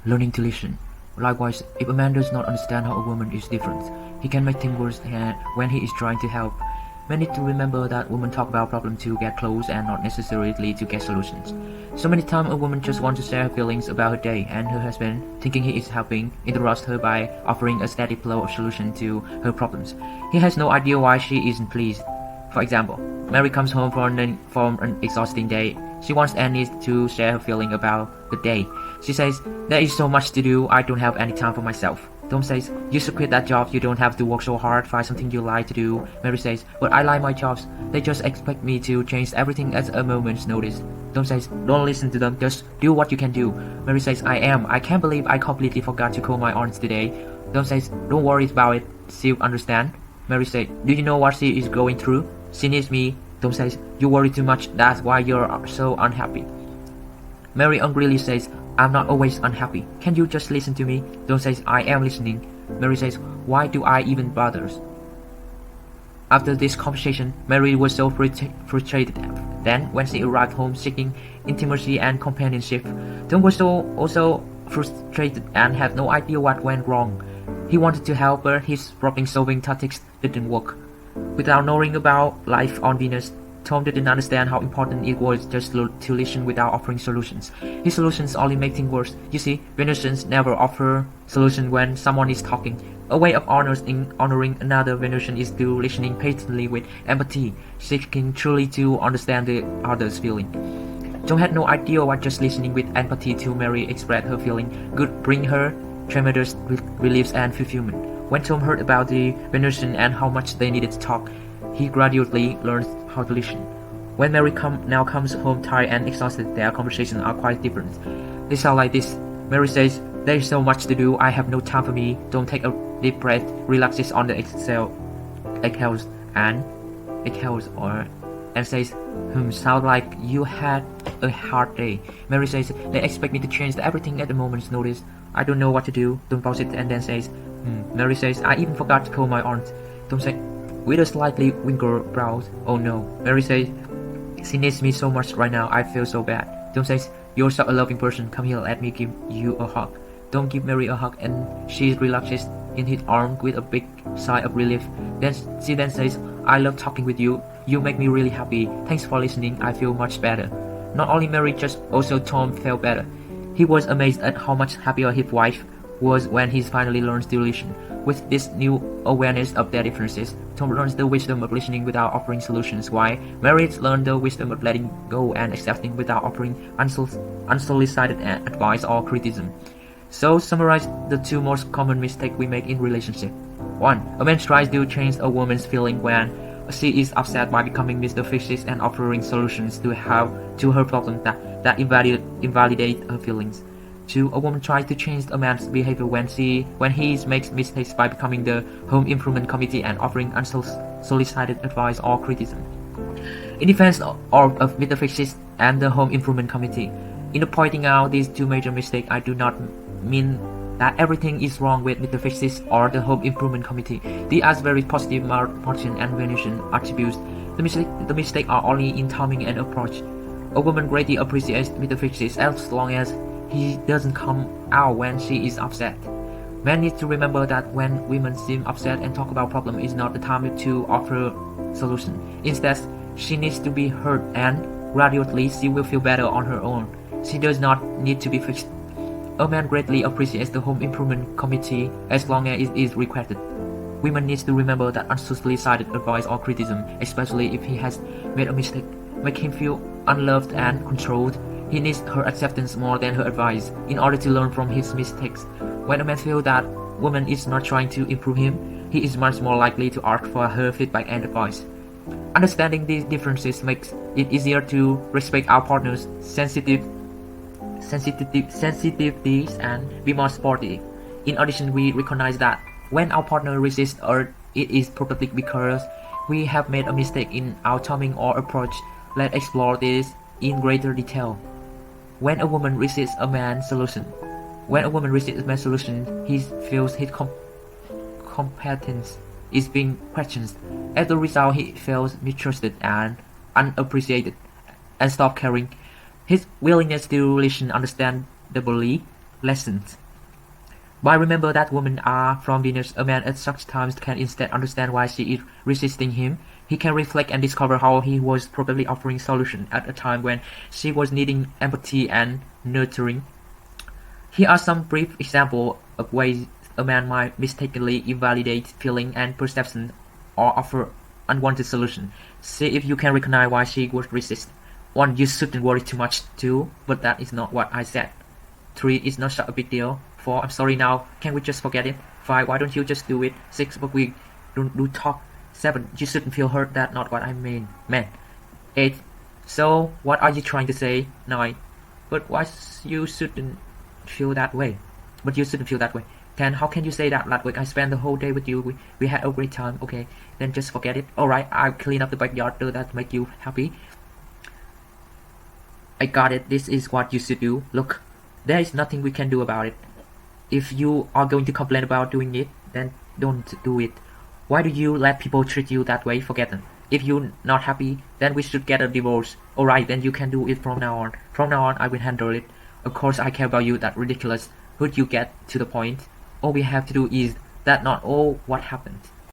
Learning to listen. Likewise, if a man does not understand how a woman is different, he can make things worse when he is trying to help. Men need to remember that women talk about problems to get close and not necessarily to get solutions. So many times a woman just wants to share her feelings about her day, and her husband, thinking he is helping, interrupts her by offering a steady flow of solution to her problems. He has no idea why she isn't pleased. For example, Mary comes home from an exhausting day. She wants Annie to share her feeling about the day. She says, "There is so much to do, I don't have any time for myself." Tom says, "You should quit that job, you don't have to work so hard, find something you like to do." Mary says, "But I like my jobs, they just expect me to change everything at a moment's notice." Tom says, "Don't listen to them, just do what you can do." Mary says, I can't believe I completely forgot to call my aunt today." Tom says, "Don't worry about it, she'll understand." Mary says, "Do you know what she is going through? She needs me." Tom says, "You worry too much, that's why you're so unhappy." Mary angrily says, "I'm not always unhappy. Can you just listen to me?" Tom says, "I am listening." Mary says, "Why do I even bother?" After this conversation, Mary was so frustrated. Then, when she arrived home seeking intimacy and companionship, Tom was also frustrated and had no idea what went wrong. He wanted to help her, his problem-solving tactics didn't work. Without knowing about life on Venus, Tom didn't understand how important it was just to listen without offering solutions. His solutions only make things worse. You see, Venusians never offer solution when someone is talking. A way of honoring another Venusian is through listening patiently with empathy, seeking truly to understand the other's feeling. Tom had no idea what just listening with empathy to Mary express her feeling could bring her tremendous relief and fulfillment. When Tom heard about the Venusian and how much they needed to talk, he gradually learned how to listen. When Mary now comes home tired and exhausted, their conversations are quite different. They sound like this. Mary says, "There is so much to do, I have no time for me." Don't take a deep breath, relaxes on the exhales and says, "Sound like you had a hard day." Mary says, "They expect me to change everything at a moment's notice. I don't know what to do." Don't pause it and then says, Mary says, "I even forgot to call my aunt." Don't say, with a slightly wrinkled brows, "Oh no." Mary says, "She needs me so much right now, I feel so bad." Tom says, "You're such a loving person, come here, let me give you a hug." Tom gives Mary a hug and she relaxes in his arm with a big sigh of relief. She then says, "I love talking with you, you make me really happy, thanks for listening, I feel much better." Not only Mary, just also Tom felt better. He was amazed at how much happier his wife was when he finally learns to listen. With this new awareness of their differences, Tom learns the wisdom of listening without offering solutions, while Mary learned the wisdom of letting go and accepting without offering unsolicited advice or criticism. So summarize the two most common mistakes we make in relationship. 1. A man tries to change a woman's feeling when she is upset by becoming Mr. Fixes and offering solutions to her problem that invalidate her feelings. 2. A woman tries to change a man's behavior when he makes mistakes by becoming the Home Improvement Committee and offering unsolicited advice or criticism. In defense of Mr. Fixes and the Home Improvement Committee, in pointing out these two major mistakes, I do not mean that everything is wrong with Mr. Fixes or the Home Improvement Committee. They are very positive Martian and Venusian attributes. The mistakes are only in timing and approach. A woman greatly appreciates Mr. Fixes as long as he doesn't come out when she is upset. Men need to remember that when women seem upset and talk about problem is not the time to offer solution. Instead, she needs to be heard and gradually she will feel better on her own. She does not need to be fixed. A man greatly appreciates the Home Improvement Committee as long as it is requested. Women need to remember that unsolicited advice or criticism, especially if he has made a mistake, make him feel unloved and controlled. He needs her acceptance more than her advice in order to learn from his mistakes. When a man feels that woman is not trying to improve him, he is much more likely to ask for her feedback and advice. Understanding these differences makes it easier to respect our partner's sensitivities and be more supportive. In addition, we recognize that when our partner resists us, it is probably because we have made a mistake in our timing or approach. Let's explore this in greater detail. When a woman resists a man's solution, he feels his competence is being questioned. As a result, he feels mistrusted and unappreciated and stops caring. His willingness to listen understandably lessons. But remember that women are from Venus. A man at such times can instead understand why she is resisting him. He can reflect and discover how he was probably offering solution at a time when she was needing empathy and nurturing. Here are some brief examples of ways a man might mistakenly invalidate feeling and perception or offer unwanted solution. See if you can recognize why she would resist. 1. You shouldn't worry too much. 2. But that is not what I said. 3. It's not such a big deal. 4. I'm sorry now. Can we just forget it? 5. Why don't you just do it? 6. But we don't do talk. 7. You shouldn't feel hurt. That's not what I meant. 8. So what are you trying to say? 9. But why you shouldn't feel that way? But you shouldn't feel that way. 10. How can you say that? Last week I spent the whole day with you. We had a great time. Okay, then just forget it. Alright, I'll clean up the backyard. Does that make you happy? I got it. This is what you should do. Look, there is nothing we can do about it. If you are going to complain about doing it, then don't do it. Why do you let people treat you that way? Forget them. If you're not happy, then we should get a divorce. Alright, then you can do it from now on. From now on, I will handle it. Of course, I care about you. That's ridiculous. Would you get to the point? All we have to do is that not all what happened.